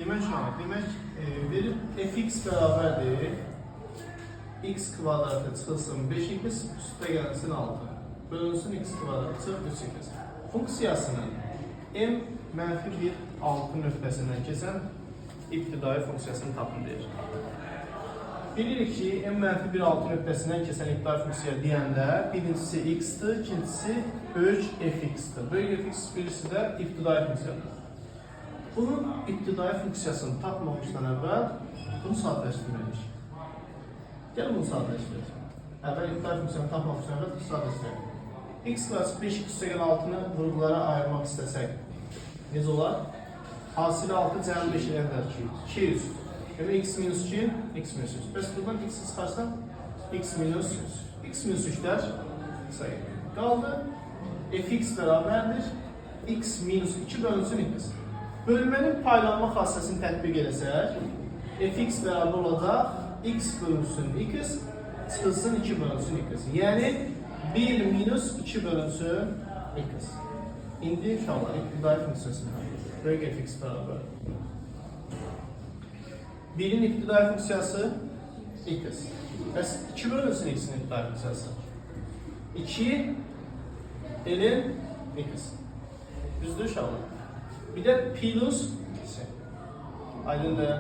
Demək şuna, verir fx bərabərdir. X kvadratı çıxılsın 5x, üstə gəlsin 6. Bölünsün x kvadratı çıx 3x. Funksiyasının m-1 6 nöqtəsindən keçən ibtidai funksiyasını tapın deyir. Bilirik ki, m-1 6 nöqtəsindən keçən ibtidai funksiya deyəndə birincisi x-dir, ikincisi böyük fx-dir. Böyük fx birisi də ibtidai funksiyadır. Bunun ibtidai funksiyasını tapmamışdan əvvəl bunu sadələşdirməliyik. Gəlin bunu sadələşdirək. Əvvəl ibtidai funksiyanı tapmamışdan əvvəl bunu sadələşdirək. X kvadratı 5 üstəgəl 6-nı vurgulara ayırmaq istəsək, necə olar? Hasili 6 cəmi 5 eləyəndər 200. Yəni x minus 2, x minus 3. Bəs buradan x çıxarsa, x minus 3. X minus 3-lər sayı. Qaldı, fx bərabərdir, x minus 2 bölünsün x. Bölmənin paylanma xassəsini tətbiq eləsək, fx bərabər olacaq, x bölünsün x, çıxılsın 2 bölünsün x. Yəni, 1 minus 2 bölünsün x. İndi uşaqlar, ibtidai funksiyasına böyük fx bərabər. 1'in ibtidai funksiyası x. Bəs 2 bölünsün x'in ibtidai funksiyası. 2 elin x. Düzdür uşaqlar. Bir də plus 2. Aydındır.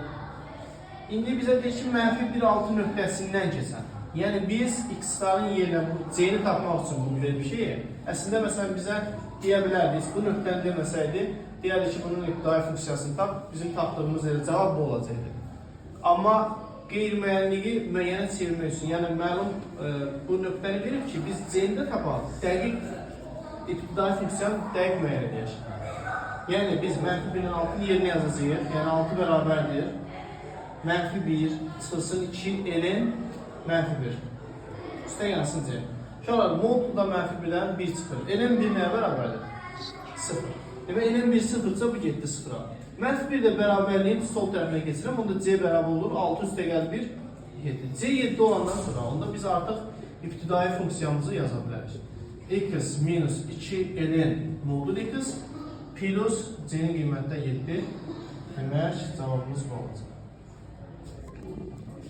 İndi bizə deyir ki, -1,6 nöqtəsindən keçən. Yəni biz x-ların yerinə c-ni tapmaq üçün bunu vermişik. Əslində məsələn bizə deyə bilərdik, bu nöqtəni deməsəydi, deyərdik ki, bunun ibtidai funksiyasını tap, bizim tapdığımız yerə cavab bu olacaqdı. Amma qeyri-müəyyənliyi müəyyənə çevirmək üçün, yəni məlum bu nöqtəni verib ki, biz c-ni də tapaq, dəqiq ibtidai funksiyanı dəqiq müəyyən edək. Yəni biz -1-in 6-nı yerinə yazacağıq, yəni 6 bərabərdir. -1 çıxılsın 2 elin -1. Üstə gəlsin c. Şuralar modulda -1-dən 1 çıxır. Elin 1 nəyə bərabərdir? 0. Demək elin 1 sıfırsa bu getdi 0-a. -1 də bərabərliyin sol tərəfinə keçirəm. Onda c bərabər olur. 6 üstə gəl 1, 7. c 7 olandan sonra onda biz artıq ibtidai funksiyamızı yaza bilərik. X minus 2 elin modul x plus c-nin qiyməti də 7. Demək cavabımız bu olacaq.